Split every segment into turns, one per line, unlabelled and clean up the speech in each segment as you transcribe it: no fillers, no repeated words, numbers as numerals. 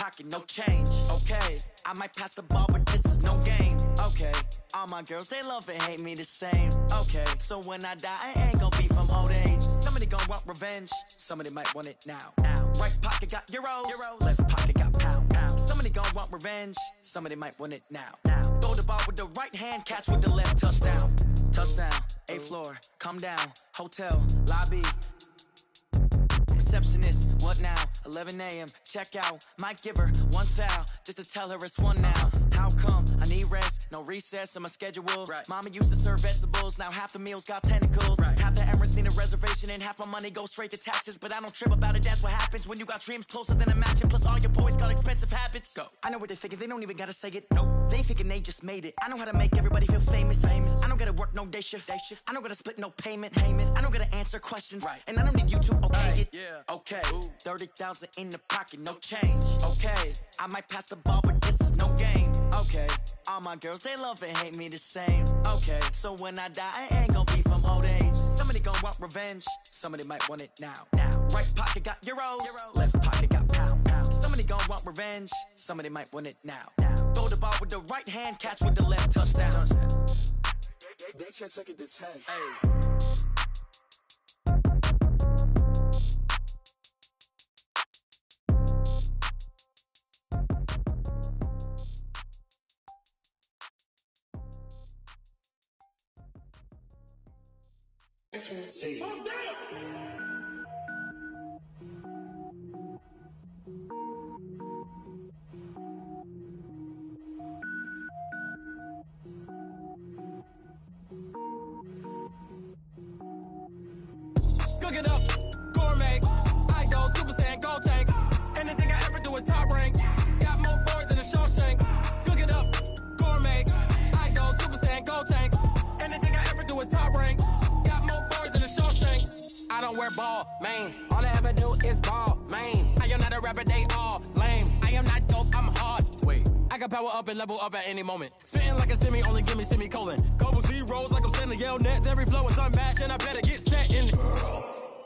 pocket, no change. Okay, I might pass the ball, but this is no game. Okay, all my girls, they love and hate me the same. Okay, so when I die, I ain't gonna be from old age. Somebody gon' want revenge, somebody might want it now. Right pocket got euros, left pocket got pounds. Somebody gon' want revenge, somebody might want it now. Throw the ball with the right hand, catch with the left, touchdown. Touchdown, 8th floor, come down, hotel, lobby. Receptionist, what now? 11 a.m. check out. Might give her one foul just to tell her it's one now. How come? I need rest, no recess in my schedule. Right. Mama used to serve vegetables, now half the meals got tentacles. Right. Half the Emirates need a reservation and half my money goes straight to taxes. But I don't trip about it, that's what happens when you got dreams closer than a mansion. Plus all your boys got expensive habits. Go. I know what they're thinking, they don't even gotta say it. Nope. They thinking they just made it. I know how to make everybody feel famous. I don't gotta work no day shift. I don't gotta split no payment. I don't gotta answer questions. Right. And I don't need you to okay it. Yeah. Okay, 30,000 in the pocket, no change. Okay, I might pass the ball, but this is no game. Okay, all my girls, they love and hate me the same. Okay, so when I die, I ain't gonna be from old age. Somebody gon' want revenge, somebody might want it now. Right pocket got euros, left pocket got pounds. Somebody gon' want revenge, somebody might want it now. Throw the ball with the right hand, catch with the left, touchdown.
They can't take it to 10.
Hey.
See.
Cook it up, gourmet. I go Super Saiyan, gold tank. Anything I ever do is top rank. Got more boys than a Shawshank. Cook it up, gourmet. I go Super Saiyan, gold tank. Anything I ever do is top rank. Got more boys than a Shawshank. I don't wear ball mains. All I ever do is ball main. I am not a rapper, they all lame. I am not dope, I'm hard. Wait, I can power up and level up at any moment. Spitting like a semi, only give me semicolon. Couple zeros like I'm sending yell nets. Every flow is unmatched and I better get set in.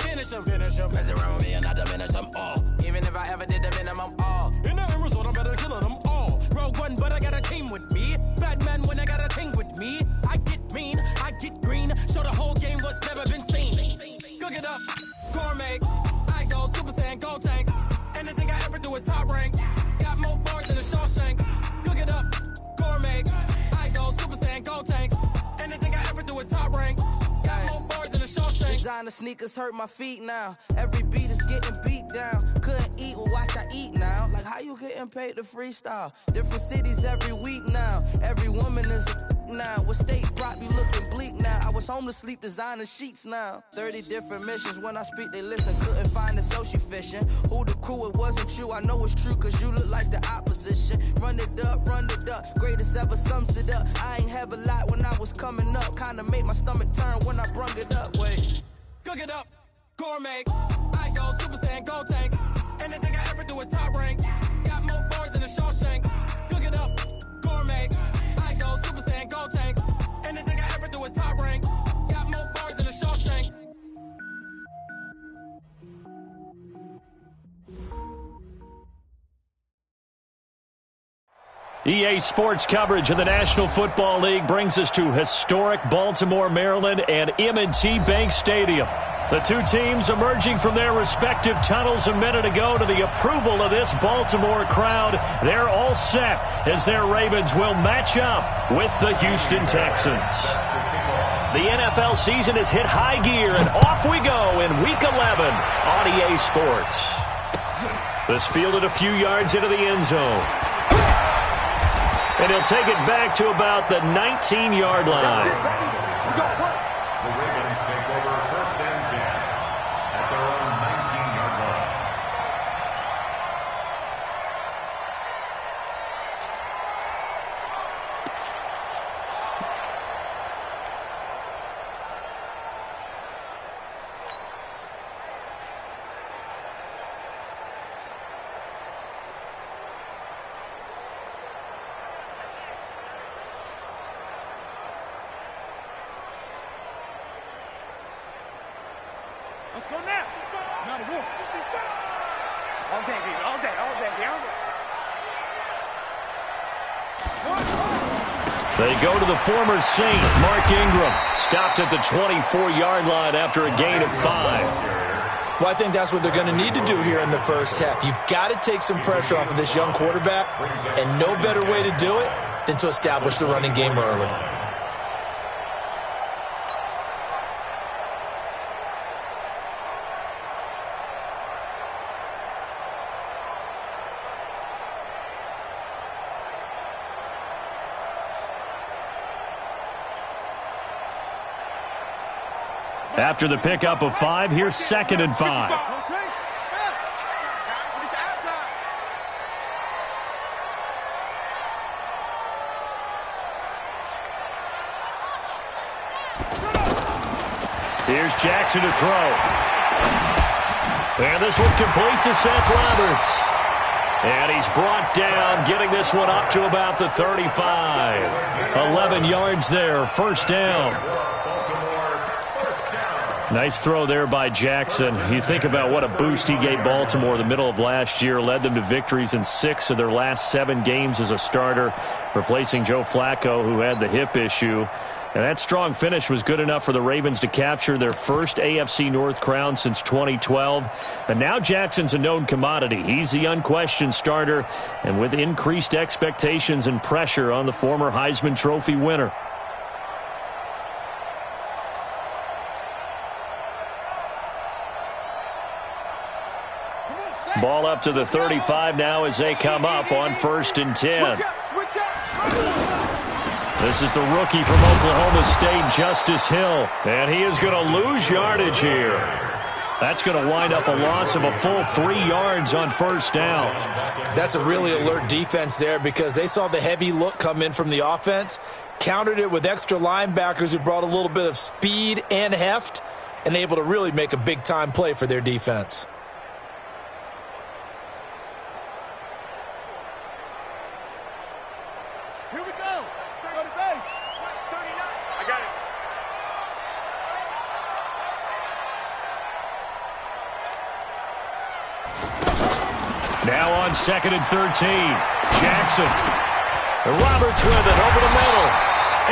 Finish them. Mess around with me and I diminish them all. Even if I ever did the minimum all. In the end result, I'm better killing them all. Rogue One, but I got a team with me. Batman when I got a thing with me. I get mean, I get green. Show the whole game what's never been seen. Cook it up, gourmet. I go Super Saiyan, gold tank. Anything I ever do is top rank. Got more bars than a Shawshank. Cook it up, gourmet. I go Super Saiyan, gold tank. Anything I ever do is top rank. Got more bars than a Shawshank.
Designer sneakers hurt my feet now. Every beat is getting beat down. Couldn't eat, well watch I eat now. Like how you getting paid to freestyle? Different cities every week now. Every woman is a now. With state prop, you looking bleak now. I was home to sleep, designer sheets now. 30 different missions. When I speak, they listen. Couldn't find it, so she fishing. Who the crew? It wasn't you. I know it's true, cause you look like the opposition. Run it up. Greatest ever sums it up. I ain't have a lot when I was coming up. Kinda made my stomach turn when I brung it up. Wait.
Cook it up, gourmet. I go Super Saiyan, gold tank. Anything I ever do is top rank. Got more bars than a Shawshank. Cook it up, gourmet. I go Super Saiyan, gold tank. Anything I ever do is top rank. Got more bars than a Shawshank.
EA Sports coverage of the National Football League brings us to historic Baltimore, Maryland, and M&T Bank Stadium. The two teams emerging from their respective tunnels a minute ago to the approval of this Baltimore crowd. They're all set as their Ravens will match up with the Houston Texans. The NFL season has hit high gear, and off we go in Week 11 on EA Sports. This fielded a few yards into the end zone. And he'll take it back to about the 19-yard line.
The Ravens take over first and 10 at their own 19-yard line.
They go to the former Saint, Mark Ingram. Stopped at the 24-yard line after a gain of 5.
Well, I think that's what they're going to need to do here in the first half. You've got to take some pressure off of this young quarterback, and no better way to do it than to establish the running game early.
After the pickup of 5, here's 2nd and 5. Here's Jackson to throw. And this one complete to Seth Roberts. And he's brought down, getting this one up to about the 35. 11 yards there, first down. Nice throw there by Jackson. You think about what a boost he gave Baltimore the middle of last year, led them to victories in 6 of their last 7 games as a starter, replacing Joe Flacco, who had the hip issue. And that strong finish was good enough for the Ravens to capture their first AFC North crown since 2012. And now Jackson's a known commodity. He's the unquestioned starter, and with increased expectations and pressure on the former Heisman Trophy winner. Ball up to the 35 now as they come up on 1st and 10. This is the rookie from Oklahoma State, Justice Hill. And he is going to lose yardage here. That's going to wind up a loss of a full 3 yards on first down.
That's a really alert defense there because they saw the heavy look come in from the offense, countered it with extra linebackers who brought a little bit of speed and heft, and able to really make a big-time play for their defense.
Now on 2nd and 13. Jackson. Roberts with it over the middle.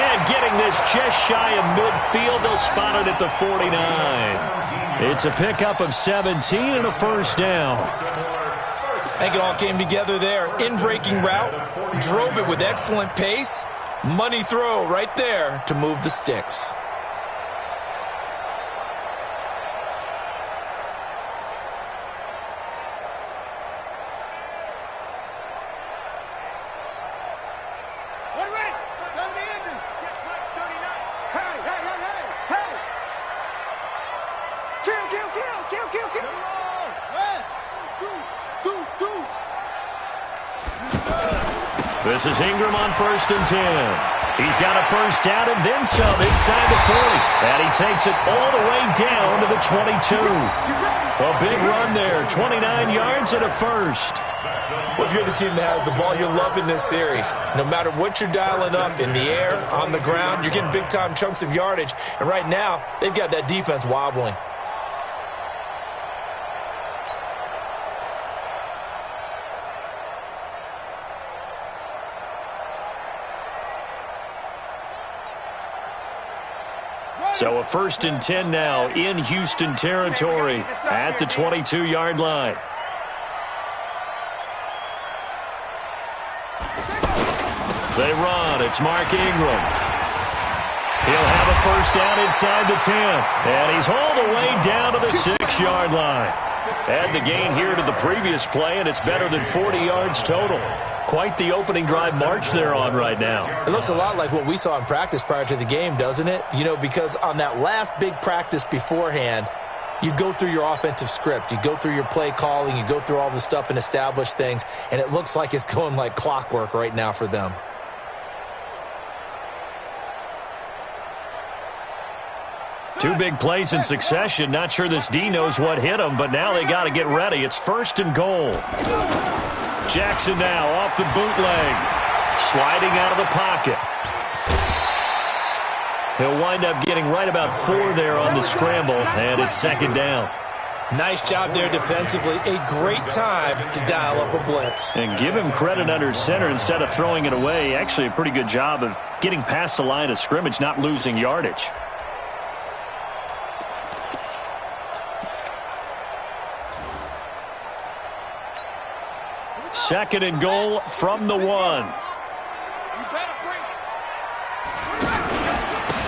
And getting this just shy of midfield. They'll spot it at the 49. It's a pickup of 17 and a first down.
I think it all came together there. In-breaking route. Drove it with excellent pace. Money throw right there to move the sticks.
This is Ingram on 1st and 10. He's got a first down and then some inside the 40. And he takes it all the way down to the 22. A big run there, 29 yards and a first.
Well, if you're the team that has the ball, you're loving this series. No matter what you're dialing up, in the air, on the ground, you're getting big-time chunks of yardage. And right now, they've got that defense wobbling.
So a 1st and 10 now in Houston territory at the 22-yard line. They run. It's Mark Ingram. He'll have a first down inside the 10. And he's all the way down to the 6-yard line. Add the gain here to the previous play, and it's better than 40 yards total. Quite the opening drive march they're on right now.
It looks a lot like what we saw in practice prior to the game, doesn't it? You know, because on that last big practice beforehand, you go through your offensive script. You go through your play calling. You go through all the stuff and establish things. And it looks like it's going like clockwork right now for them.
Two big plays in succession. Not sure this D knows what hit him, but now they got to get ready. It's 1st and goal. Jackson now off the bootleg. Sliding out of the pocket. He'll wind up getting right about 4 there on the scramble, and it's 2nd down.
Nice job there defensively. A great time to dial up a blitz.
And give him credit under center instead of throwing it away. Actually, a pretty good job of getting past the line of scrimmage, not losing yardage. Second and goal from the 1.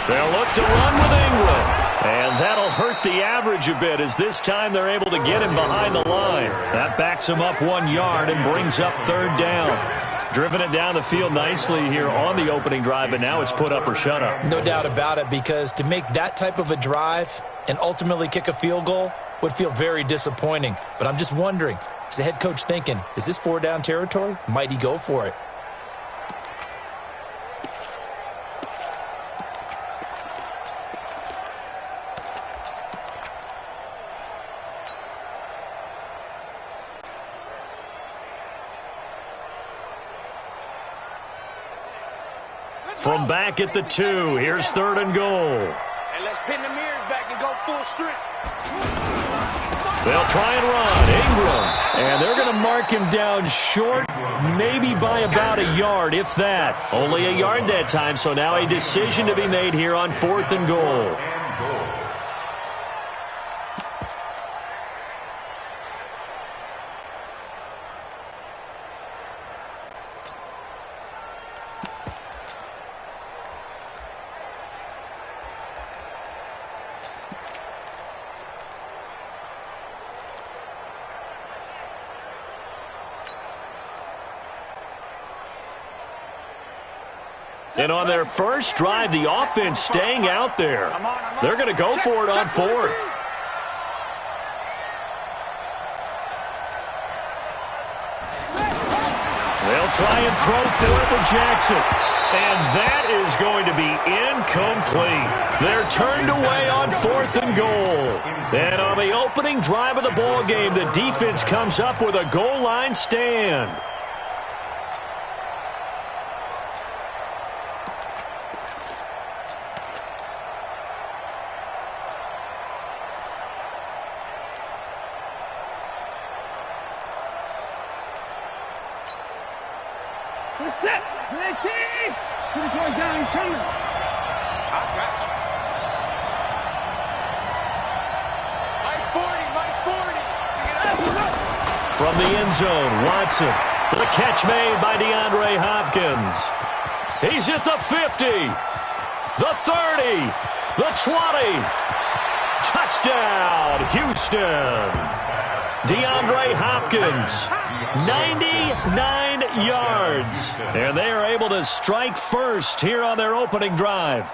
They'll look to run with Ingram. And that'll hurt the average a bit as this time they're able to get him behind the line. That backs him up 1 yard and brings up third down. Driven it down the field nicely here on the opening drive, but now it's put up or shut up.
No doubt about it, because to make that type of a drive and ultimately kick a field goal would feel very disappointing. But I'm just wondering, is the head coach thinking, is this 4-down territory? Might he go for it?
From back at the 2, here's third and goal.
And let's pin the mirrors back and go full strength.
They'll try and run. Ingram. And they're going to mark him down short, maybe by about a yard, if that. Only a yard that time, so now a decision to be made here on fourth and goal. And on their first drive, the offense staying out there. They're going to go for it on fourth. They'll try and throw for it with Jackson. And that is going to be incomplete. They're turned away on fourth and goal. And on the opening drive of the ball game, the defense comes up with a goal line stand. From the end zone, Watson. The catch made by DeAndre Hopkins. He's at the 50, the 30, the 20. Touchdown, Houston. DeAndre Hopkins, 99 yards. And they are able to strike first here on their opening drive.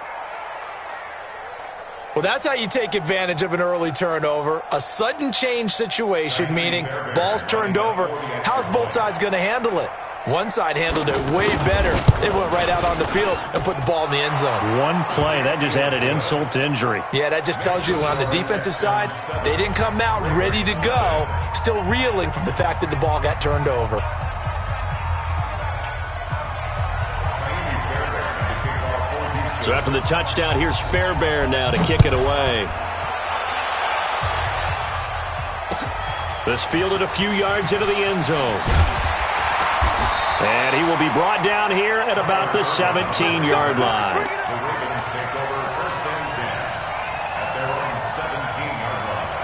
Well, that's how you take advantage of an early turnover. A sudden change situation, meaning ball's turned over. How's both sides going to handle it? One side handled it way better. They went right out on the field and put the ball in the end zone.
One play, that just added insult to injury.
Yeah, that just tells you on the defensive side, they didn't come out ready to go, still reeling from the fact that the ball got turned over.
So after the touchdown, here's Fairbairn now to kick it away. This fielded a few yards into the end zone. And he will be brought down here at about the 17-yard line.
The Ravens take over first and 10 at their own 17-yard line.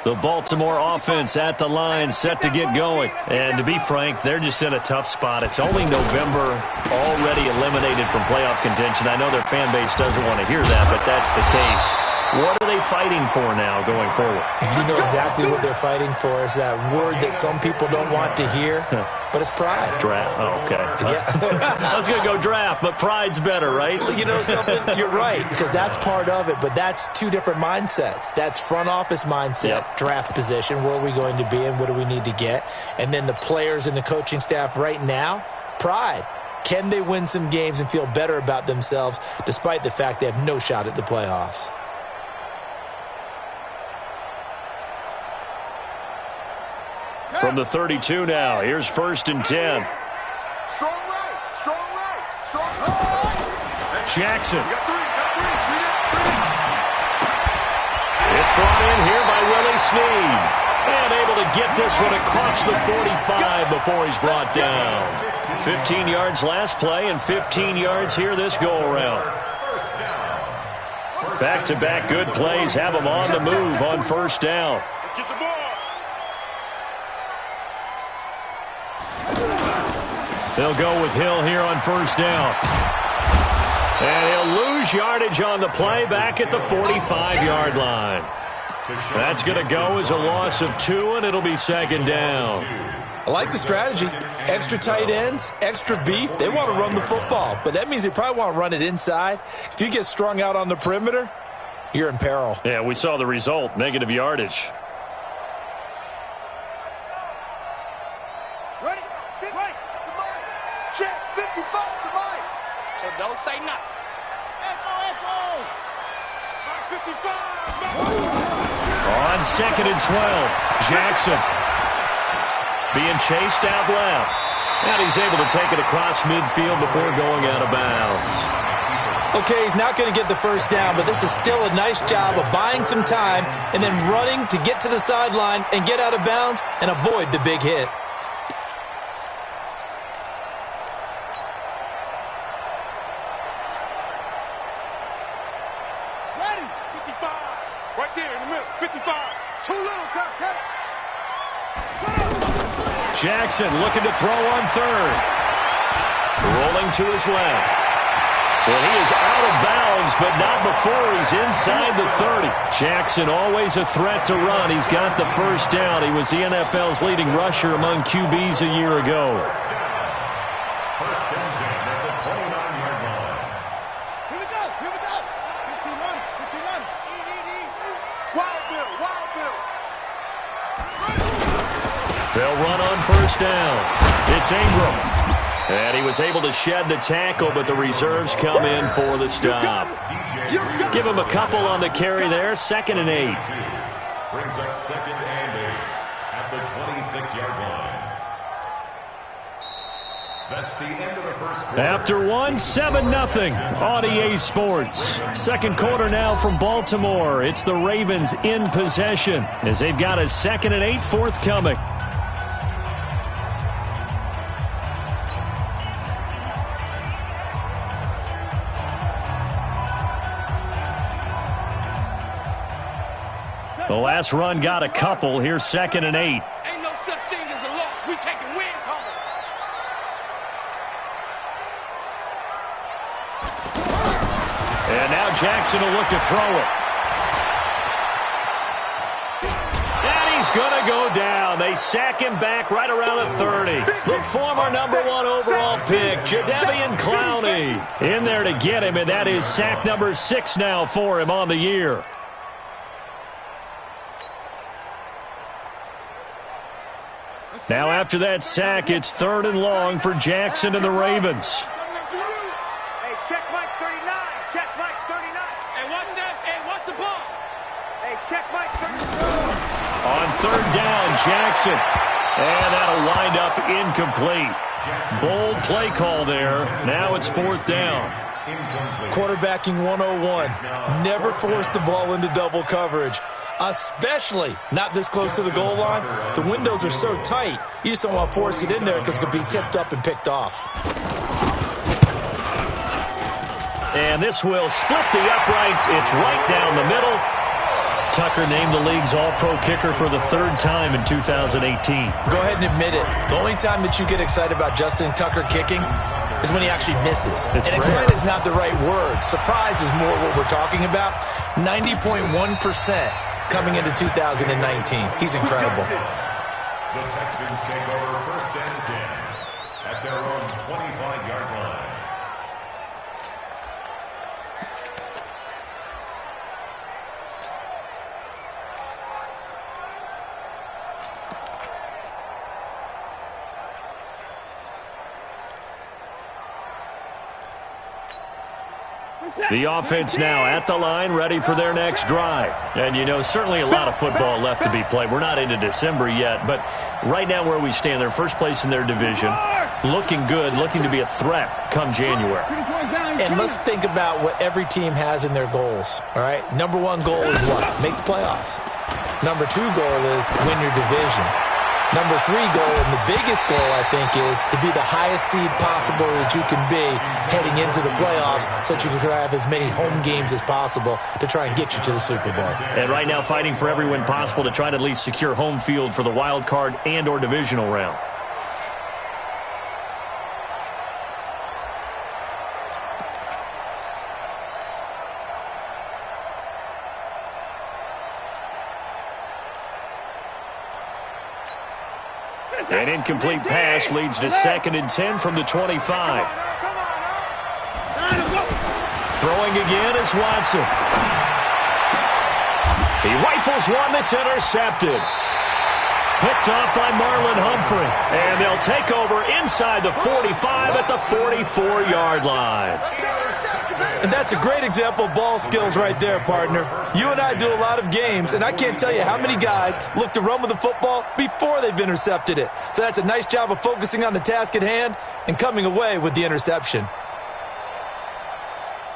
The Baltimore offense at the line, set to get going. And to be frank, they're just in a tough spot. It's only November, already eliminated from playoff contention. I know their fan base doesn't want to hear that, but that's the case. What are they fighting for now going forward?
You know exactly what they're fighting for. Is that word that some people don't want to hear, but it's pride.
Draft. Oh, okay.
Yeah.
I was going to go draft, but pride's better, right?
You know something? You're right, because that's part of it, but that's two different mindsets. That's front office mindset, draft position, where are we going to be and what do we need to get? And then the players and the coaching staff right now, pride. Can they win some games and feel better about themselves despite the fact they have no shot at the playoffs?
From the 32 now, here's first and 10.
Strong right. Strong right. Strong right.
Jackson. It's brought in here by Willie Snead. And able to get this one across the 45 before he's brought down. 15 yards last play and 15 yards here this go-around. Back-to-back good plays have him on the move on first down.
Get the ball.
They'll go with Hill here on first down. And he'll lose yardage on the play back at the 45-yard line. That's going to go as a loss of 2, and it'll be second down.
I like the strategy. Extra tight ends, extra beef. They want to run the football, but that means they probably want to run it inside. If you get strung out on the perimeter, you're in peril.
Yeah, we saw the result, negative yardage.
Ready? Big right. The mic. Check. 55. The mic.
So don't say nothing.
Echo. 55.
On second and 12, Jackson being chased out left. And he's able to take it across midfield before going out of bounds.
Okay, he's not going to get the first down, but this is still a nice job of buying some time and then running to get to the sideline and get out of bounds and avoid the big hit.
Ready? 55. Right there in the middle. 55. Too little. Cut.
Jackson looking to throw on third. Rolling to his left. Well, he is out of bounds, but not before he's inside the 30. Jackson always a threat to run. He's got the first down. He was the NFL's leading rusher among QBs a year ago.
First and 10 at the 29-yard line.
Here we go. 15 run. Wild Bill.
They'll run on first down. It's Ingram. And he was able to shed the tackle, but the reserves come in for the stop. Give him a couple on the carry there. 2nd and 8.
Brings up 2nd and 8 at the 26-yard line. That's the end of the first quarter.
After 7-0 on EA Sports. Second quarter now from Baltimore. It's the Ravens in possession as they've got a 2nd and 8 forthcoming. The last run got a couple. Here's 2nd and 8.
Ain't no such thing as a loss. We taking wins home.
And now Jackson will look to throw it. And he's going to go down. They sack him back right around the 30. The former number 1 overall pick, Jadeveon Clowney, in there to get him, and that is sack number 6 now for him on the year. Now after that sack, it's 3rd and long for Jackson and the Ravens.
Hey, check Mike 39. Check Mike 39. Hey, what's that? Hey, what's the ball? Hey, check Mike 39.
On 3rd down, Jackson. And that'll wind up incomplete. Bold play call there. Now it's 4th down.
Quarterbacking 101. Never force the ball into double coverage. Especially not this close to the goal line. The windows are so tight, you just don't want to force it in there because it could be tipped up and picked off.
And this will split the uprights. It's right down the middle. Tucker named the league's all-pro kicker for the 3rd time in 2018.
Go ahead and admit it. The only time that you get excited about Justin Tucker kicking is when he actually misses.
It's
and
rare.
excited is not the right word. Surprise is more what we're talking about. 90.1%. coming into 2019. He's incredible.
The Texans take over 1st and 10 at their own 25-yard line.
The offense now at the line, ready for their next drive. And, you know, certainly a lot of football left to be played. We're not into December yet, but right now where we stand, they're first place in their division, looking good, looking to be a threat come January.
And let's think about what every team has in their goals, all right? Number one goal is what? Make the playoffs. Number two goal is win your division. Number three goal, and the biggest goal, I think, is to be the highest seed possible that you can be heading into the playoffs so that you can try to have as many home games as possible to try and get you to the Super Bowl.
And right now fighting for every win possible to try to at least secure home field for the wild card and or divisional round. An incomplete pass leads to 2nd and 10 from the 25. Throwing again is Watson. He rifles one that's intercepted. Picked off by Marlon Humphrey. And they'll take over inside the 45 at the 44-yard line.
And that's a great example of ball skills right there, partner. You and I do a lot of games, and I can't tell you how many guys look to run with the football before they've intercepted it. So that's a nice job of focusing on the task at hand and coming away with the interception.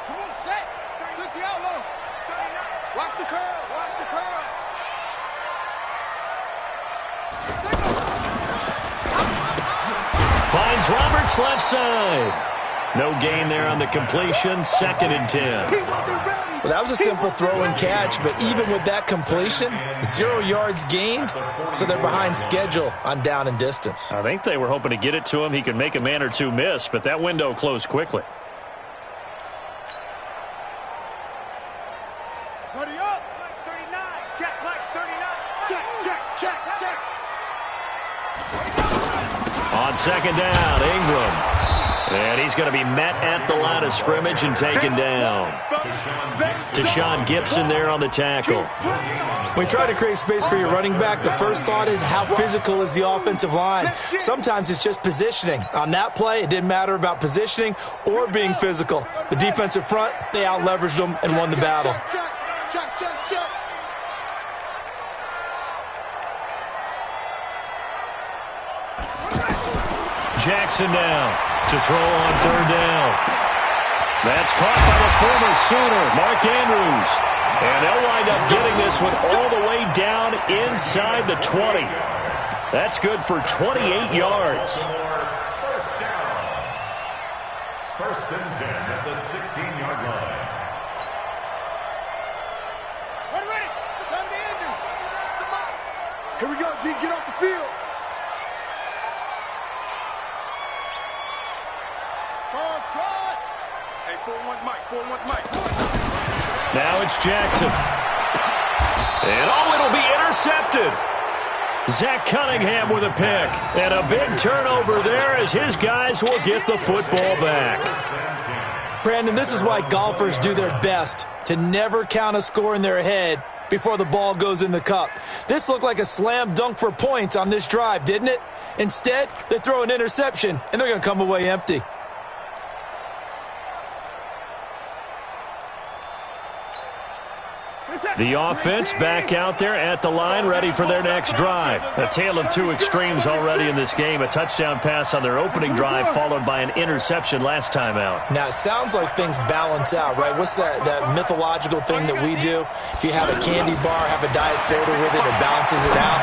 Come on, set. 60 out low. Watch the curve. Watch the curves.
Finds Roberts left side. No gain there on the completion, 2nd and 10.
Well, that was a simple throw and catch, but even with that completion, 0 yards gained, so they're behind schedule on down and distance.
I think they were hoping to get it to him. He could make a man or two miss, but that window closed quickly.
Buddy up. 39. Check, like 39. Check, check, check, check.
On 2nd down, Ingram. And he's going to be met at the line of scrimmage and taken down. Deshaun Gibson there on the tackle.
When you try to create space for your running back, the first thought is how physical is the offensive line. Sometimes it's just positioning. On that play, it didn't matter about positioning or being physical. The defensive front, they out-leveraged them and won the battle.
Check, check, check.
Jackson now to throw on 3rd down. That's caught by the former Sooner, Mark Andrews. And they'll wind up getting this one all the way down inside the 20. That's good for 28 yards.
First down. 1st and 10 at the 16-yard line.
Ready. Time to end it. Here we go, D. Get off the field. Hey, 4-1 Mike, 4-1 Mike.
Now it's Jackson. And it'll be intercepted. Zach Cunningham with a pick. And a big turnover there as his guys will get the football back.
Brandon, this is why golfers do their best to never count a score in their head before the ball goes in the cup. This looked like a slam dunk for points on this drive, didn't it? Instead, they throw an interception, and they're going to come away empty.
The offense back out there at the line, ready for their next drive. A tale of two extremes already in this game. A touchdown pass on their opening drive, followed by an interception last time out.
Now, it sounds like things balance out, right? What's that mythological thing that we do? If you have a candy bar, have a diet soda with it, it balances it out.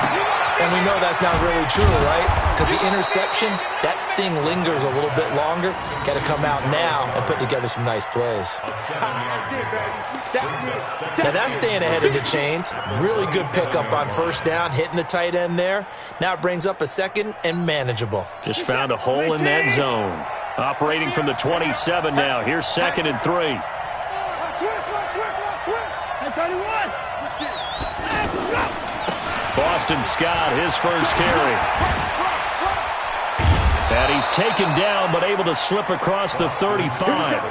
And we know that's not really true, right? Because the interception, that sting lingers a little bit longer. Got to come out now and put together some nice plays. Now that's staying ahead of the chains. Really good pickup on 1st down, hitting the tight end there. Now it brings up a 2nd and manageable.
Just found a hole in that zone. Operating from the 27 now. Here's 2nd and 3. Boston Scott, his first carry. And he's taken down, but able to slip across the 35.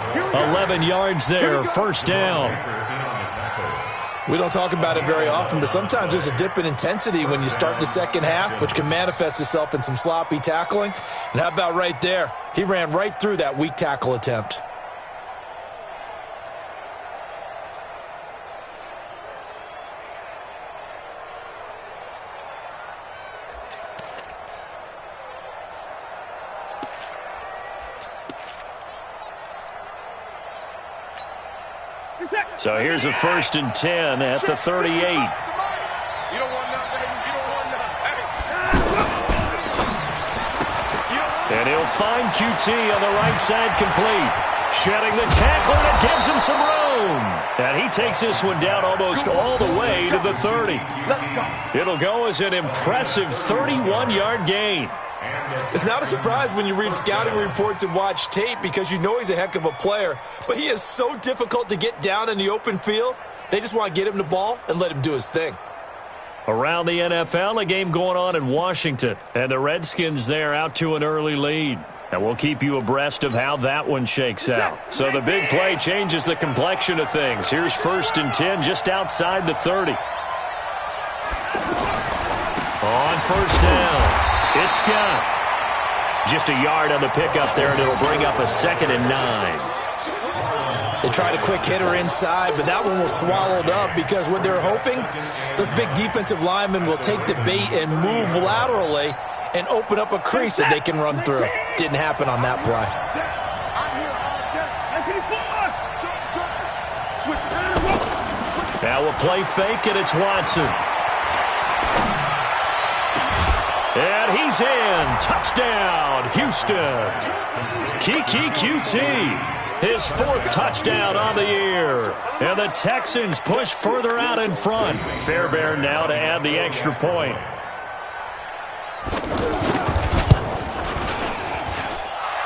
11 yards there, 1st down.
We don't talk about it very often, but sometimes there's a dip in intensity when you start the second half, which can manifest itself in some sloppy tackling. And how about right there? He ran right through that weak tackle attempt.
So here's a 1st and 10 at the 38.
You don't want none, baby. You don't want none. Hey.
And he'll find QT on the right side complete. Shedding the tackle, and it gives him some room. And he takes this one down almost all the way to the 30. It'll go as an impressive 31-yard gain.
It's not a surprise when you read scouting reports and watch tape because you know he's a heck of a player. But he is so difficult to get down in the open field. They just want to get him the ball and let him do his thing.
Around the NFL, a game going on in Washington. And the Redskins there out to an early lead. And we'll keep you abreast of how that one shakes out. So the big play changes the complexion of things. Here's 1st and 10 just outside the 30. On 1st down, it's Scott. Just a yard on the pickup there, and it'll bring up a 2nd and 9.
They tried a quick hitter inside, but that one was swallowed up because what they're hoping, those big defensive linemen will take the bait and move laterally and open up a crease that they can run through. Didn't happen on that play.
Now a play fake, and it's Watson. And he's in. Touchdown, Houston. Kiki QT. His 4th touchdown on the year. And the Texans push further out in front. Fairbairn now to add the extra point.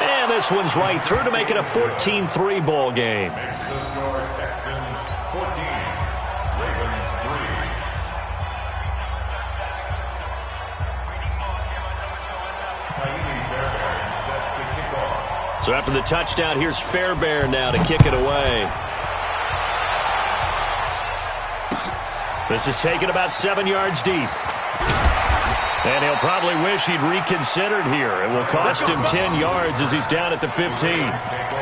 And this one's right through to make it a 14-3 ball game.
Texans 14, Ravens 3.
So after the touchdown, here's Fairbairn now to kick it away. This is taken about 7 yards deep. And he'll probably wish he'd reconsidered here. It will cost him 10 yards as he's down at the 15.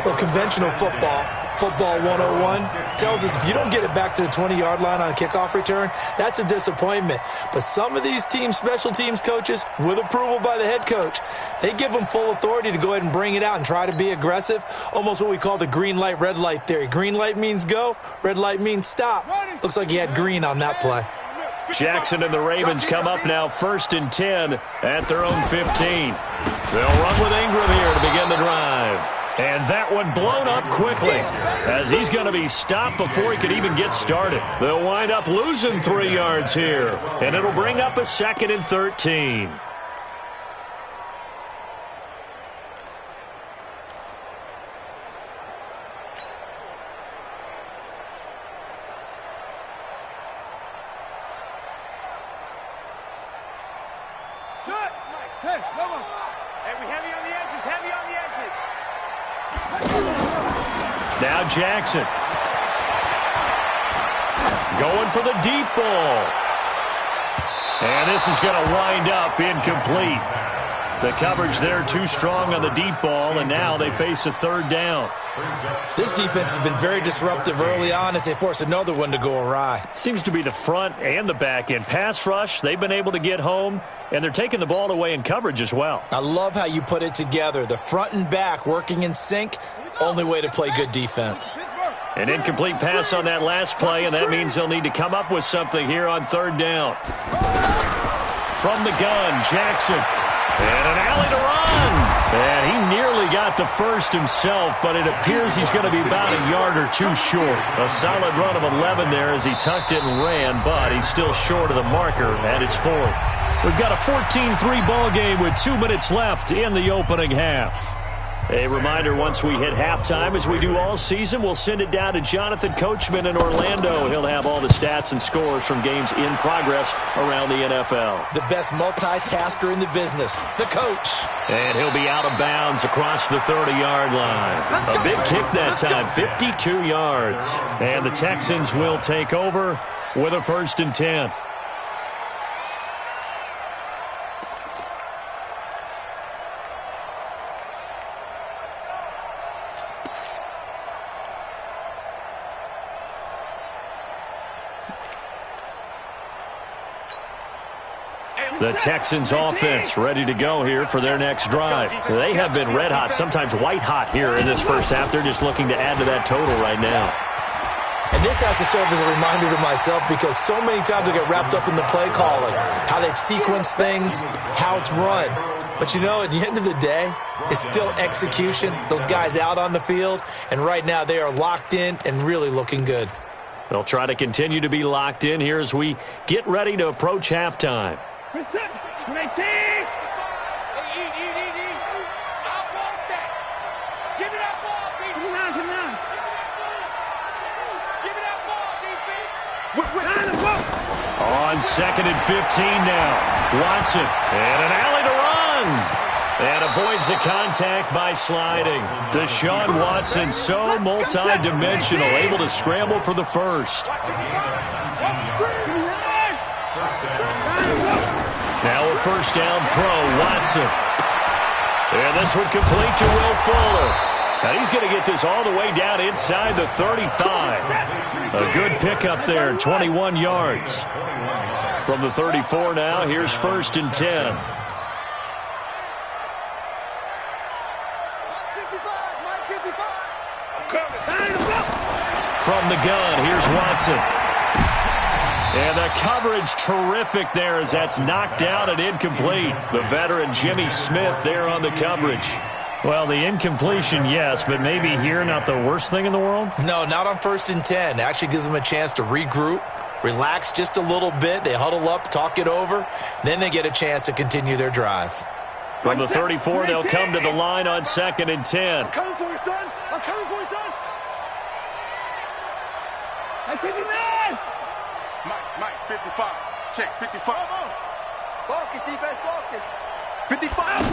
Well, conventional football 101, tells us if you don't get it back to the 20-yard line on a kickoff return, that's a disappointment. But some of these teams, special teams coaches, with approval by the head coach, they give them full authority to go ahead and bring it out and try to be aggressive, almost what we call the green light, red light theory. Green light means go, red light means stop. Looks like he had green on that play.
Jackson and the Ravens come up now 1st and 10 at their own 15. They'll run with Ingram here to begin the drive. And that one blown up quickly as he's going to be stopped before he could even get started. They'll wind up losing 3 yards here, and it'll bring up a 2nd and 13.
Hey, we heavy on the edges, heavy on the edges.
Now Jackson. Going for the deep ball. And this is going to wind up incomplete. The coverage there too strong on the deep ball, and now they face a 3rd down.
This defense has been very disruptive early on as they force another one to go awry.
Seems to be the front and the back end. Pass rush, they've been able to get home, and they're taking the ball away in coverage as well.
I love how you put it together. The front and back working in sync, only way to play good defense.
An incomplete pass on that last play, and that means they'll need to come up with something here on 3rd down. From the gun, Jackson. And an alley to run. And he nearly got the first himself, but it appears he's going to be about a yard or two short. A solid run of 11 there as he tucked it and ran, but he's still short of the marker, and it's 4th. We've got a 14-3 ball game with 2 minutes left in the opening half. A reminder, once we hit halftime, as we do all season, we'll send it down to Jonathan Coachman in Orlando. He'll have all the stats and scores from games in progress around the NFL.
The best multitasker in the business, the coach.
And he'll be out of bounds across the 30-yard line. A big kick that time, 52 yards. And the Texans will take over with a 1st and 10. The Texans offense ready to go here for their next drive. They have been red hot, sometimes white hot here in this first half. They're just looking to add to that total right now.
And this has to serve as a reminder to myself because so many times I get wrapped up in the play calling, how they've sequenced things, how it's run. But, you know, at the end of the day, it's still execution. Those guys out on the field, and right now they are locked in and really looking good.
They'll try to continue to be locked in here as we get ready to approach halftime. On 2nd and 15 now. Watson, and an alley to run. And avoids the contact by sliding. Deshaun Watson, so multi-dimensional, able to scramble for the first. Now a first down throw, Watson. And this one complete to Will Fuller. And he's going to get this all the way down inside the 35. A good pickup there, 21 yards. From the 34 now, here's 1st and 10. From the gun, here's Watson. And the coverage terrific there as that's knocked down and incomplete. The veteran Jimmy Smith there on the coverage.
Well, the incompletion, yes, but maybe here not the worst thing in the world?
No, not on 1st and 10. It actually gives them a chance to regroup, relax just a little bit. They huddle up, talk it over. Then they get a chance to continue their drive.
From the 34, they'll come to the line on 2nd and 10.
I'm coming for you, son. I'm coming for you, son. Hey, 59.
Mike, 55. Check, 55.
Focus, defense, focus. 55.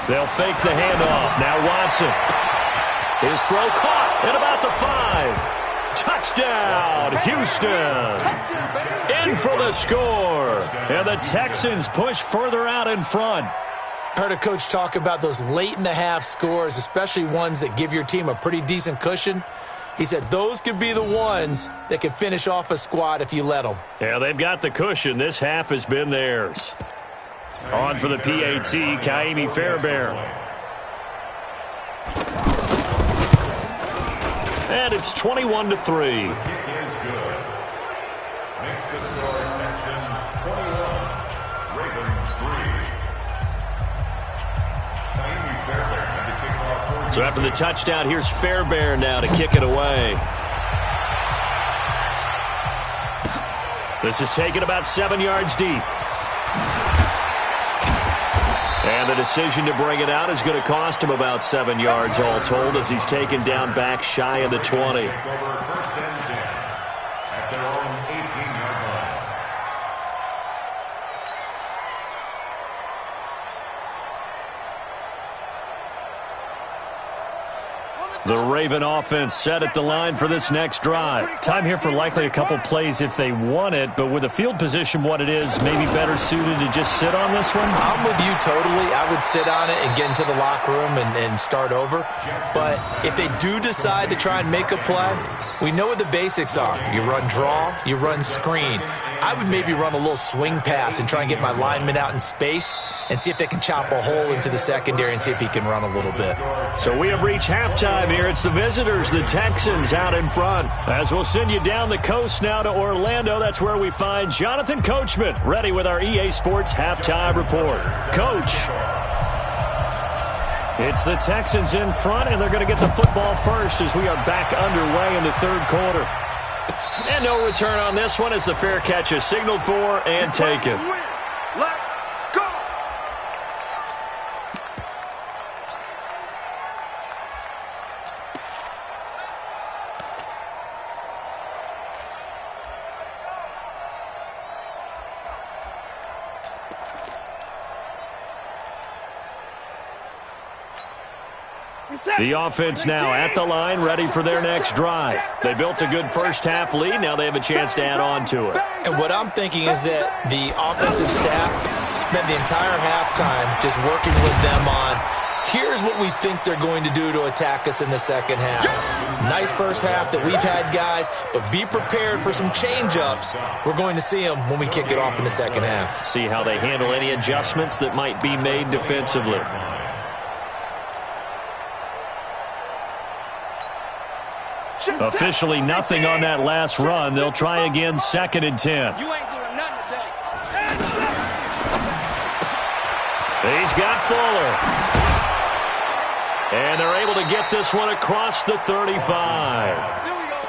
They'll fake the handoff. Now Watson. His throw caught at about the 5. Touchdown, Houston. In for the score. And the Texans push further out in front.
Heard a coach talk about those late-in-the-half scores, especially ones that give your team a pretty decent cushion. He said those could be the ones that can finish off a squad if you let them.
Yeah, they've got the cushion. This half has been theirs. On for the PAT, Kaimi Fairbairn. And it's 21-3.
The kick is good. Makes the score Texans 21, Ravens 3. Kaimi Fairbairn had to kick off.
So after the touchdown, here's Fairbairn now to kick it away. This is taken about 7 yards deep. And the decision to bring it out is going to cost him about 7 yards all told as he's taken down back shy of the 20.
Over 1st and 10 at their own 18-yard line.
The Raven offense set at the line for this next drive.
Time here for likely a couple plays if they want it, but with the field position what it is, maybe better suited to just sit on this one?
I'm with you totally. I would sit on it and get into the locker room and start over. But if they do decide to try and make a play, we know what the basics are. You run draw, you run screen. I would maybe run a little swing pass and try and get my lineman out in space and see if they can chop a hole into the secondary and see if he can run a little bit.
So we have reached halftime here. It's the visitors, the Texans, out in front. As we'll send you down the coast now to Orlando. That's where we find Jonathan Coachman, ready with our EA Sports halftime report. Coach. It's the Texans in front, and they're going to get the football first as we are back underway in the 3rd quarter. And no return on this one as the fair catch is signaled for and taken.
Let's go.
The offense now at the line, ready for their next drive. They built a good first-half lead. Now they have a chance to add on to it.
And what I'm thinking is that the offensive staff spent the entire halftime just working with them on, here's what we think they're going to do to attack us in the second half. Nice first half that we've had, guys, but be prepared for some change-ups. We're going to see them when we kick it off in the second half.
See how they handle any adjustments that might be made defensively.
Officially nothing on that last run. They'll try again, 2nd and 10.
You ain't doing nothing today.
He's got Fuller. And they're able to get this one across the 35.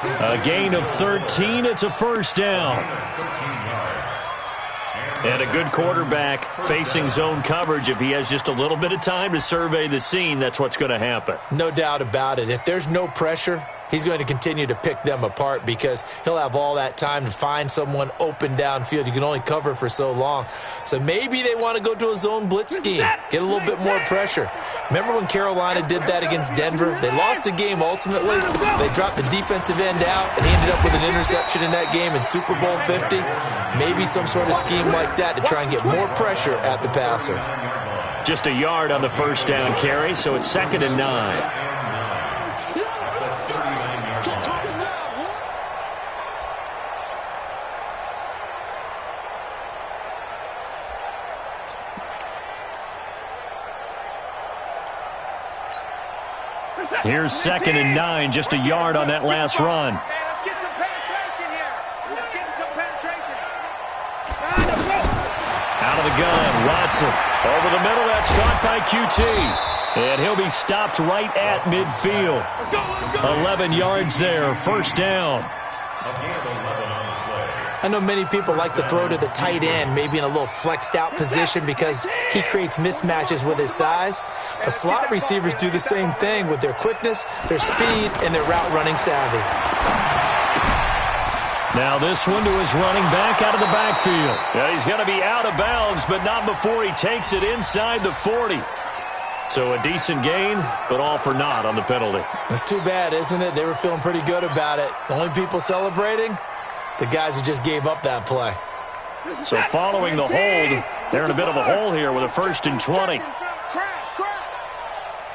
A gain of 13. It's a first down. And a good quarterback facing zone coverage. If he has just a little bit of time to survey the scene, that's what's going to happen.
No doubt about it. If there's no pressure, he's going to continue to pick them apart because he'll have all that time to find someone open downfield. You can only cover for so long. So maybe they want to go to a zone blitz scheme, get a little bit more pressure. Remember when Carolina did that against Denver? They lost the game ultimately. They dropped the defensive end out, and he ended up with an interception in that game in Super Bowl 50. Maybe some sort of scheme like that to try and get more pressure at the passer.
Just a yard on the first down carry, so it's 2nd and 9. Here's 2nd and 9, just a yard on that last run.
Hey, let's get some penetration here. Let's get some penetration.
Out of the gun, Watson. Over the middle, that's caught by QT. And he'll be stopped right at midfield. 11 yards there, first down.
I know many people like to throw to the tight end, maybe in a little flexed out position because he creates mismatches with his size. But slot receivers do the same thing with their quickness, their speed, and their route running savvy.
Now this one to his running back out of the backfield. Yeah, he's going to be out of bounds, but not before he takes it inside the 40. So a decent gain, but all for naught on the penalty.
That's too bad, isn't it? They were feeling pretty good about it. The only people celebrating, the guys who just gave up that play.
So following the hold, they're in a bit of a hole here with a 1st and 20.
Crash.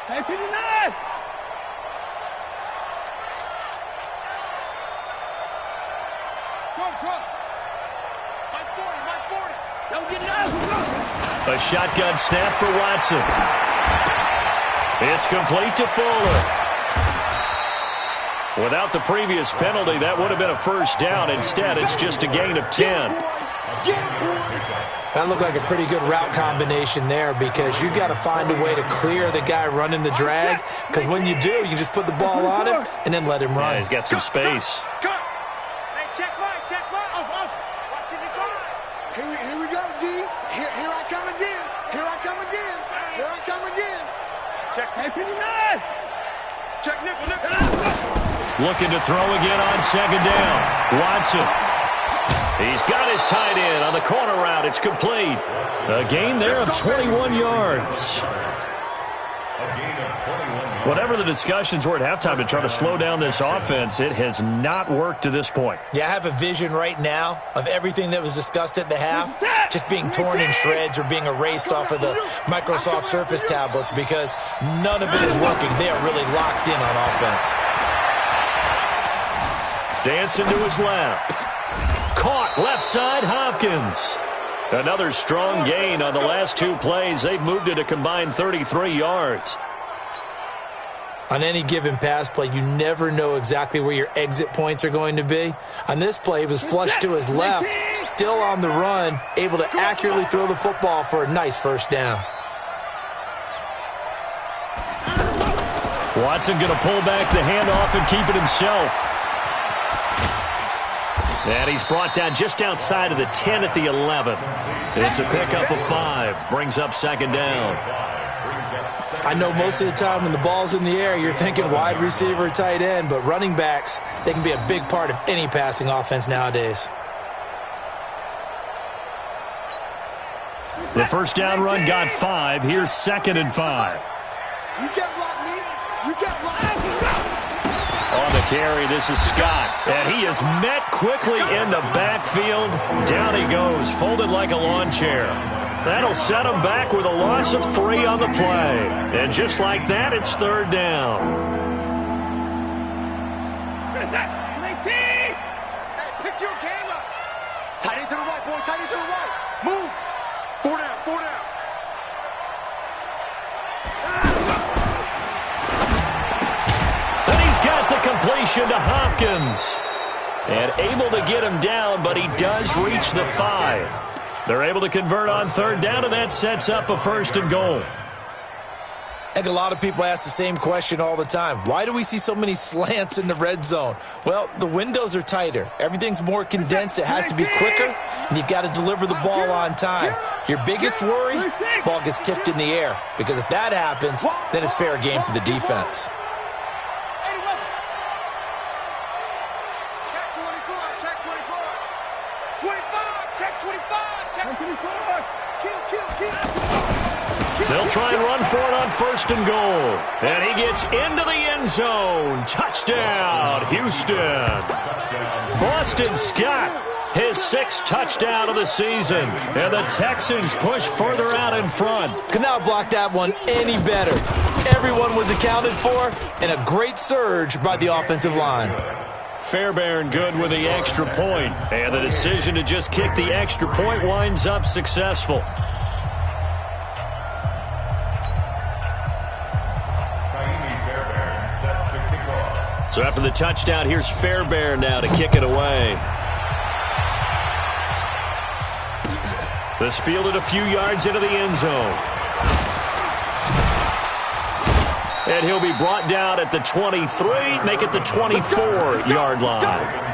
Hey, 59. Trump. My 40. Don't get enough.
A shotgun snap for Watson. It's complete to Fuller. Without the previous penalty, that would have been a first down. Instead, it's just a gain of 10.
That looked like a pretty good route combination there because you've got to find a way to clear the guy running the drag, because when you do, you just put the ball on him and then let him run.
Yeah, he's got some space.
Hey, check right. Off. Watch it go.
Here we go, D. Here I come again.
Check. Hey, 59.
Check nickel.
Looking to throw again on 2nd down. Watson. He's got his tight end on the corner route. It's complete. A gain there of 21 yards. Whatever the discussions were at halftime to try to slow down this offense, it has not worked to this point.
Yeah, I have a vision right now of everything that was discussed at the half just being torn in shreds or being erased off of the Microsoft Surface tablets because none of it is working. They are really locked in on offense.
Dancing to his left. Caught left side, Hopkins. Another strong gain on the last 2 plays. They've moved it a combined 33 yards.
On any given pass play, you never know exactly where your exit points are going to be. On this play, he was flushed to his left, still on the run, able to accurately throw the football for a nice first down.
Watson going to pull back the handoff and keep it himself. And he's brought down just outside of the 10 at the 11. It's a pickup of 5. Brings up 2nd down.
I know most of the time when the ball's in the air, you're thinking wide receiver, tight end, but running backs, they can be a big part of any passing offense nowadays.
The first down run got 5. Here's 2nd and 5.
You can't block me.
On the carry, this is Scott. And he is met quickly in the backfield. Down he goes, folded like a lawn chair. That'll set him back with a loss of 3 on the play. And just like that, it's 3rd down.
Hey, pick your game up. Tight end to the right, boy. Tight end to the right. Move. 4 down.
And he's got the completion.
completion to Hopkins. And able to get him down, but he does reach the 5. They're able to convert on third down, and that sets up a 1st and goal.
I think a lot of people ask the same question all the time. Why do we see so many slants in the red zone? Well, the windows are tighter. Everything's more condensed. It has to be quicker, and you've got to deliver the ball on time. Your biggest worry, ball gets tipped in the air. Because if that happens, then it's fair game for the defense.
They'll try and run for it on 1st and goal. And he gets into the end zone. Touchdown, Houston. Boston Scott, his 6th touchdown of the season. And the Texans push further out in front.
Could not block that one any better. Everyone was accounted for, and a great surge by the offensive line.
Fairbairn good with the extra point. And the decision to just kick the extra point winds up successful. So after the touchdown, here's Fairbairn now to kick it away. This fielded a few yards into the end zone. And he'll be brought down at the 23, make it the 24-yard line.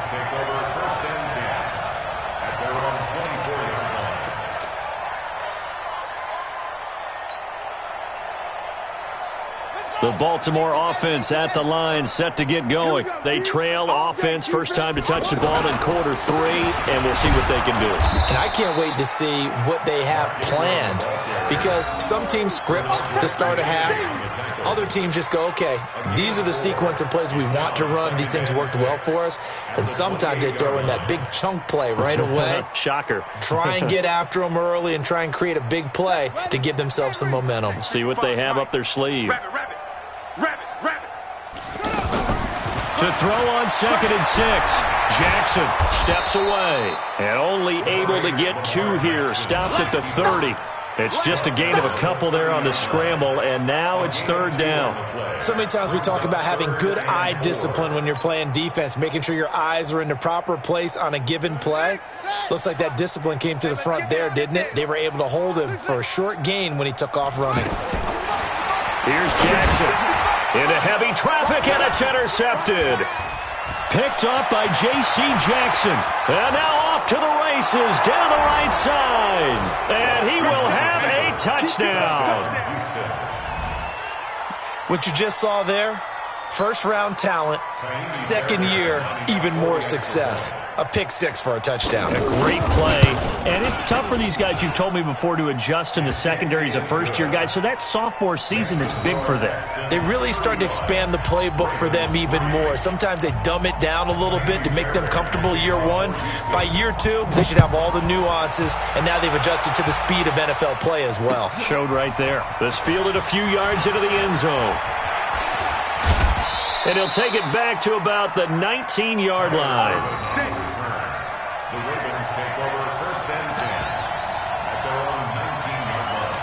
The Baltimore offense at the line, set to get going. They trail offense, first time to touch the ball in quarter 3, and we'll see what they can do.
And I can't wait to see what they have planned, because some teams script to start a half. Other teams just go, okay, these are the sequence of plays we want to run. These things worked well for us. And sometimes they throw in that big chunk play right away.
Shocker.
Try and get after them early and try and create a big play to give themselves some momentum.
See what they have up their sleeve. To throw on 2nd and 6. Jackson steps away. And only able to get 2 here. Stopped at the 30. It's just a gain of a couple there on the scramble, and now it's 3rd down.
So many times we talk about having good eye discipline when you're playing defense, making sure your eyes are in the proper place on a given play. Looks like that discipline came to the front there, didn't it? They were able to hold him for a short gain when he took off running.
Here's Jackson. Into heavy traffic, and it's intercepted. Picked up by J.C. Jackson. And now off to the races down the right side. And he will have a touchdown.
What you just saw there, first-round talent, 2nd year, even more success. A pick 6 for a touchdown.
A great play. And it's tough for these guys, you've told me before, to adjust in the secondary as a first-year guy. So that sophomore season is big for them.
They really start to expand the playbook for them even more. Sometimes they dumb it down a little bit to make them comfortable year 1. By year 2, they should have all the nuances, and now they've adjusted to the speed of NFL play as well.
Showed right there. This fielded a few yards into the end zone. And he'll take it back to about the 19-yard line.
The Ravens take over 1st and 10 at their own 19-yard line.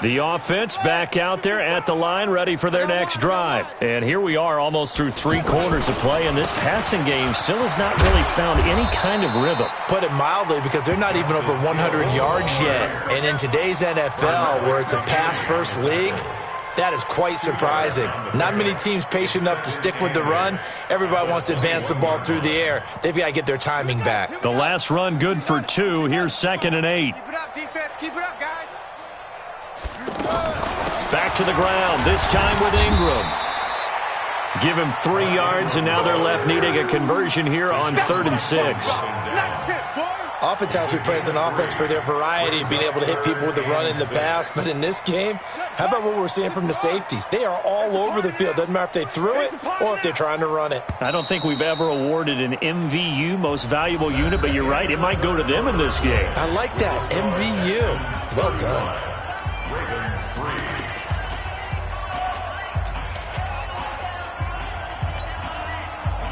The offense back out there at the line, ready for their next drive. And here we are almost through 3 quarters of play, and this passing game still has not really found any kind of rhythm.
Put it mildly, because they're not even over 100 yards yet. And in today's NFL, where it's a pass-first league, that is quite surprising. Not many teams patient enough to stick with the run. Everybody wants to advance the ball through the air. They've got to get their timing back.
The last run good for 2. Here's 2nd and 8.
Keep it up, defense. Keep it up, guys.
Back to the ground, this time with Ingram. Give him 3 yards, and now they're left needing a conversion here on 3rd and 6.
Oftentimes we praise an offense for their variety, being able to hit people with the run and the pass. But in this game, how about what we're seeing from the safeties? They are all over the field. Doesn't matter if they threw it or if they're trying to run it.
I don't think we've ever awarded an MVU, most valuable unit, but you're right, it might go to them in this game.
I like that, MVU. Well done.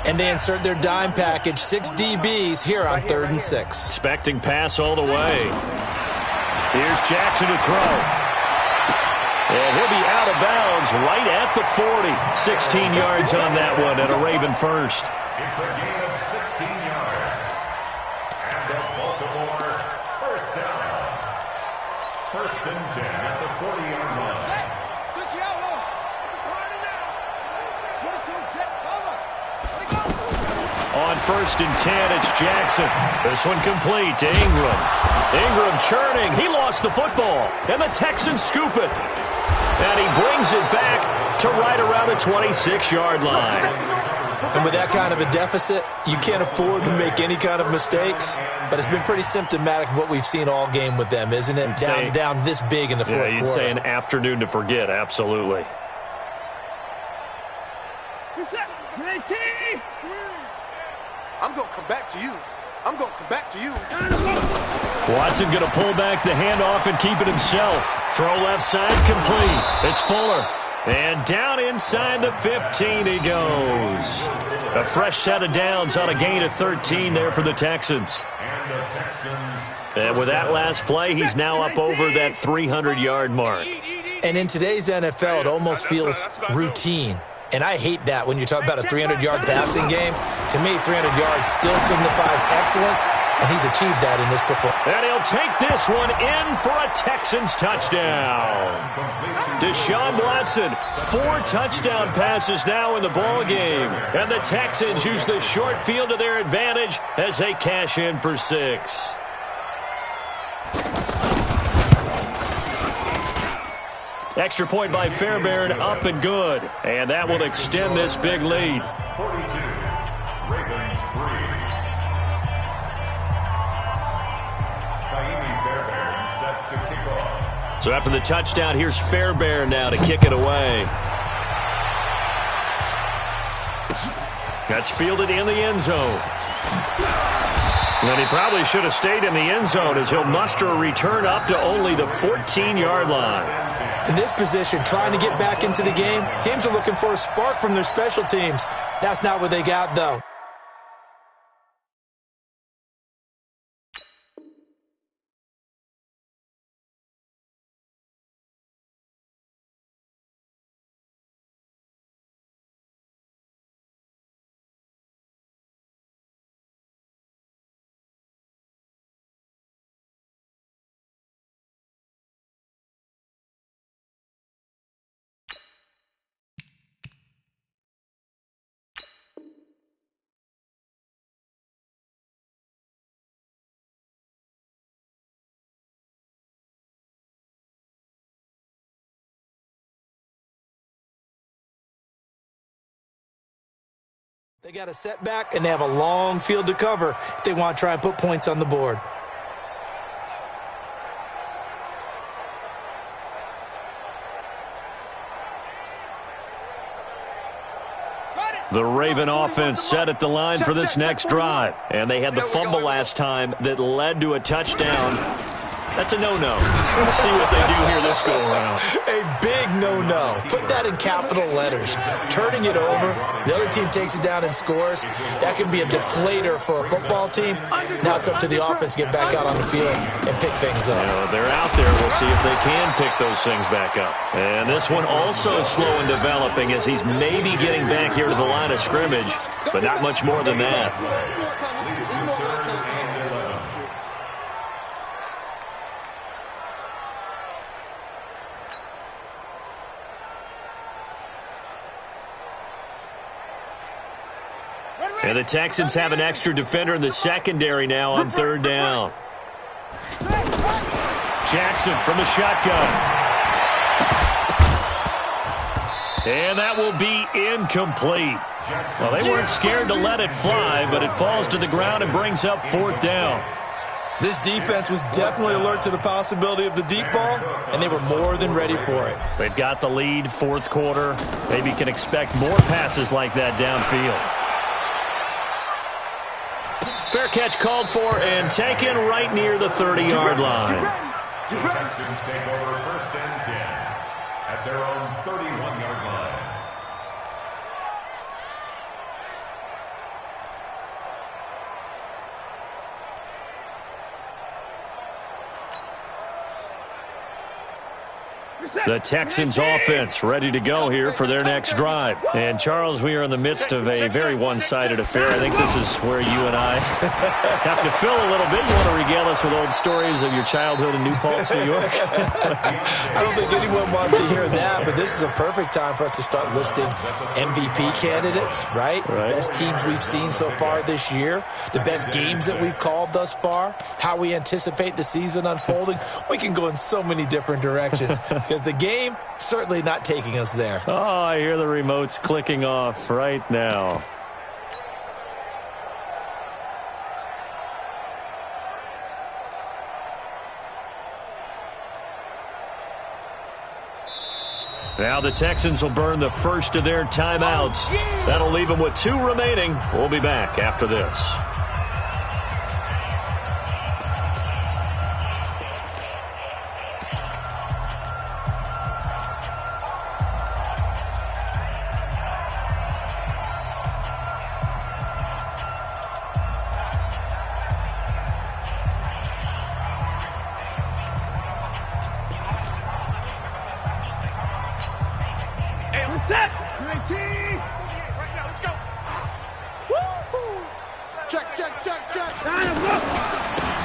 and they insert their dime package, 6 DBs here on 3rd and 6.
Expecting pass all the way. Here's Jackson to throw. And he'll be out of bounds right at the 40. 16 yards on that one and a Raven first.
It's a gain of 16 yards. And the Baltimore first down. 1st and 10 at the 40-yard line.
On 1st and 10, it's Jackson. This one complete to Ingram. Ingram churning. He lost the football. And the Texans scoop it. And he brings it back to right around the 26-yard line.
And with that kind of a deficit, you can't afford to make any kind of mistakes. But it's been pretty symptomatic of what we've seen all game with them, isn't it? Down this big in the fourth quarter.
Yeah, you'd say an afternoon to forget. Absolutely.
I'm going to come back to you. I'm going to come back to you.
Watson going to pull back the handoff and keep it himself. Throw left side complete. It's Fuller. And down inside the 15 he goes. A fresh set of downs on a gain of 13 there for the Texans. And with that last play, he's now up over that 300-yard mark.
And in today's NFL, it almost feels routine. And I hate that when you talk about a 300-yard passing game. To me, 300 yards still signifies excellence, and he's achieved that in this performance.
And he'll take this one in for a Texans touchdown. Deshaun Watson, 4 touchdown passes now in the ballgame. And the Texans use the short field to their advantage as they cash in for 6. Extra point by Fairbairn, up and good. And that will extend this big lead.
42, Ravens 3. Fairbairn set to kick off.
So after the touchdown, here's Fairbairn now to kick it away. That's fielded in the end zone. And he probably should have stayed in the end zone as he'll muster a return up to only the 14-yard line.
In this position, trying to get back into the game, teams are looking for a spark from their special teams. That's not what they got, though. They got a setback, and they have a long field to cover if they want to try and put points on the board.
The Raven offense set at the line for this next drive. And they had the fumble last time that led to a touchdown. That's a no-no. We'll see what they do here this go-around.
A big no-no. Put that in capital letters. Turning it over, the other team takes it down and scores. That can be a deflator for a football team. Now it's up to the offense to get back out on the field and pick things up.
You know, they're out there. We'll see if they can pick those things back up. And this one also slow in developing as he's maybe getting back here to the line of scrimmage, but not much more than that. And the Texans have an extra defender in the secondary now on 3rd down. Jackson from the shotgun. And that will be incomplete. Well, they weren't scared to let it fly, but it falls to the ground and brings up 4th down.
This defense was definitely alert to the possibility of the deep ball, and they were more than ready for it.
They've got the lead, 4th quarter. Maybe can expect more passes like that downfield. Fair catch called for and taken right near the 30-yard line.
The Texans take over 1st and 10 at their own 31-yard line.
The Texans offense ready to go here for their next drive. And, Charles, we are in the midst of a very one-sided affair. I think this is where you and I have to fill a little bit. You want to regale us with old stories of your childhood in New Paltz, New York?
I don't think anyone wants to hear that, but this is a perfect time for us to start listing MVP candidates, right? The best teams we've seen so far this year, the best games that we've called thus far, how we anticipate the season unfolding. We can go in so many different directions because the game certainly not taking us there.
Oh, I hear the remotes clicking off right now. Now the Texans will burn the first of their timeouts. That'll leave them with 2 remaining. We'll be back after this.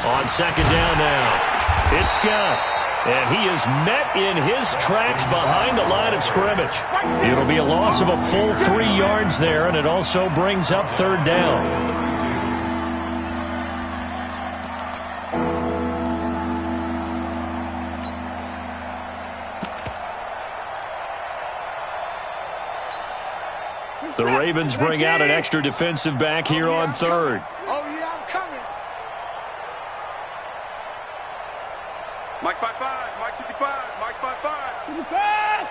On second down now, it's Scott. And he is met in his tracks behind the line of scrimmage. It'll be a loss of a full 3 yards there, and it also brings up 3rd down. The Ravens bring out an extra defensive back here on 3rd.
Oh, yeah, I'm coming. Mike 5-5, Mike 55, Mike 5-5. 55!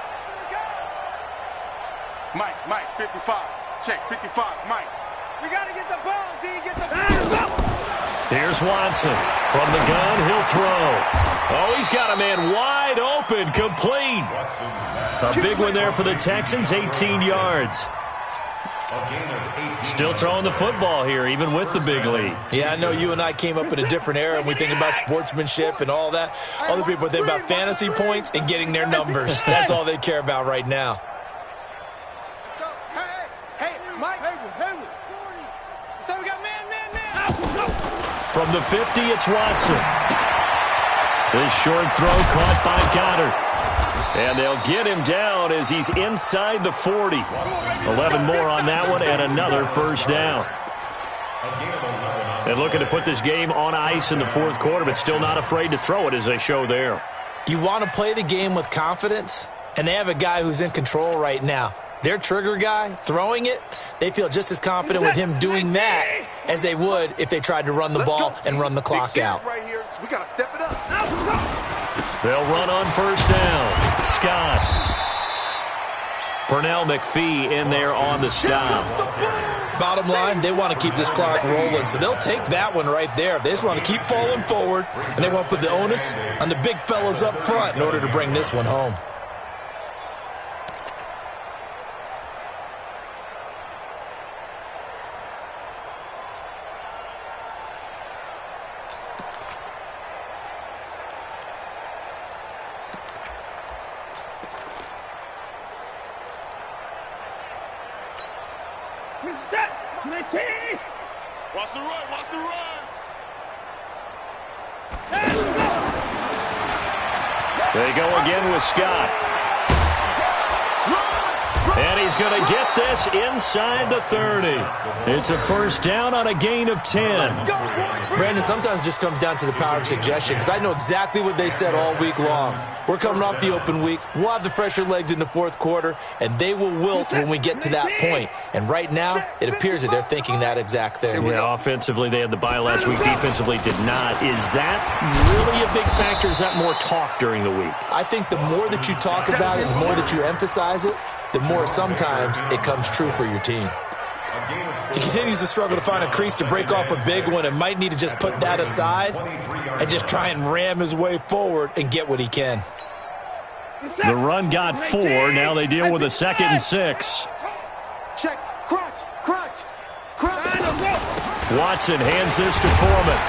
Mike 55. Check, 55, Mike.
We got to get the ball, D. Get the ball.
Here's Watson. From the gun, he'll throw. Oh, he's got a man wide open, complete. A big one there for the Texans, 18 yards. Still throwing the football here, even with the big lead.
Yeah, I know you and I came up in a different era, and we think about sportsmanship and all that. Other people think about fantasy points and getting their numbers. That's all they care about right now.
Let's go. Hey, Mike. Haywood. 40. So we got man.
From the 50, it's Watson. This short throw caught by Goddard. And they'll get him down as he's inside the 40. 11 more on that one and another first down. And looking to put this game on ice in the 4th quarter, but still not afraid to throw it as they show there.
You want to play the game with confidence, and they have a guy who's in control right now. Their trigger guy, throwing it, they feel just as confident with him doing that as they would if they tried to run the ball and run the clock out.
Right here. We got to step it up.
They'll run on first down. Scott. Pernell McPhee in there on the stop.
Bottom line, they want to keep this clock rolling, so they'll take that one right there. They just want to keep falling forward, and they want to put the onus on the big fellas up front in order to bring this one home.
Watch the run.
They go again with Scott. And he's going to get this inside the 30. It's a first down on a gain of 10.
Brandon, sometimes it just comes down to the power of suggestion, because I know exactly what they said all week long. We're coming off the open week. We'll have the fresher legs in the 4th quarter, and they will wilt when we get to that point. And right now, it appears that they're thinking that exact thing.
Yeah, offensively, they had the bye last week. Defensively, did not. Is that really a big factor? Is that more talk during the week?
I think the more that you talk about it, the more that you emphasize it, the more sometimes it comes true for your team. He continues to struggle to find a crease to break off a big one and might need to just put that aside and just try and ram his way forward and get what he can.
The run got 4. Now they deal with a 2nd and 6.
Check. Crunch.
Watson hands this to Foreman.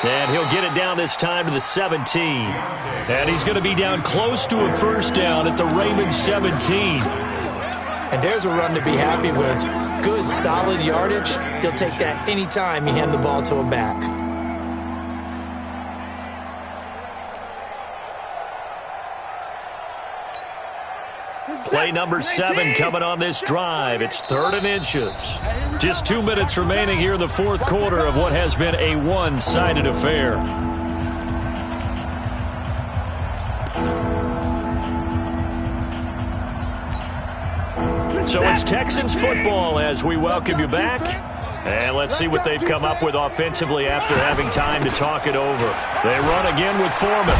And he'll get it down this time to the 17. And he's going to be down close to a first down at the Raymond 17.
And there's a run to be happy with. Good, solid yardage. He'll take that anytime you hand the ball to a back.
Play number 7 coming on this drive. It's 3rd and inches. Just 2 minutes remaining here in the fourth quarter of what has been a one-sided affair. So it's Texans football as we welcome you back. And let's see what they've come up with offensively after having time to talk it over. They run again with Foreman.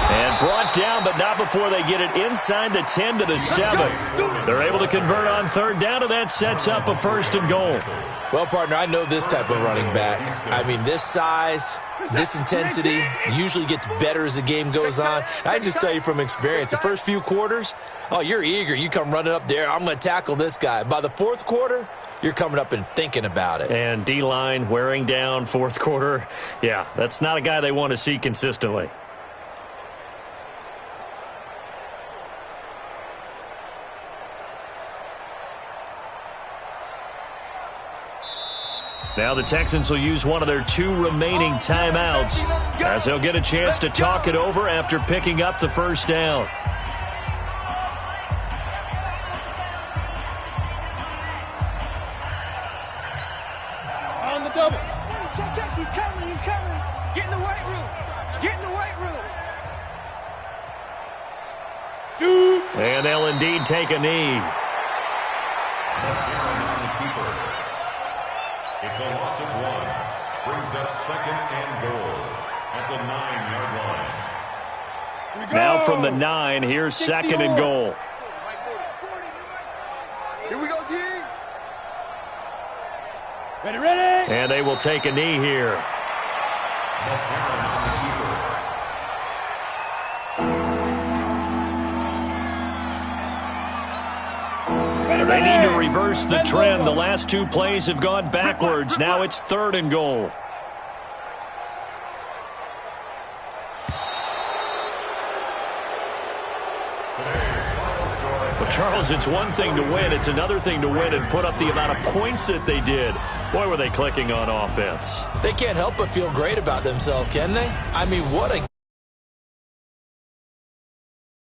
And brought down, but not before they get it inside the 10 to the 7. They're able to convert on 3rd down, and that sets up a 1st and goal.
Well, partner, I know this type of running back. I mean, this size, this intensity usually gets better as the game goes on. I just tell you from experience, the first few quarters, oh, you're eager. You come running up there, I'm going to tackle this guy. By the 4th quarter, you're coming up and thinking about it.
And D-line wearing down 4th quarter. Yeah, that's not a guy they want to see consistently. Now the Texans will use one of their 2 remaining timeouts as they'll get a chance to talk it over after picking up the 1st down.
On the double. Check, he's coming, he's coming. Get in the weight room. Get in the weight room. Shoot.
And they'll indeed take a knee.
It's a loss of 1. Brings up 2nd and goal at the 9-yard line.
Now from the 9, here's 2nd and goal.
Here we go, G. Ready.
And they will take a knee here. They need to reverse the trend. The last 2 plays have gone backwards. Now it's 3rd and goal. Well, Charles, it's one thing to win. It's another thing to win and put up the amount of points that they did. Boy, were they clicking on offense.
They can't help but feel great about themselves, can they? I mean, what a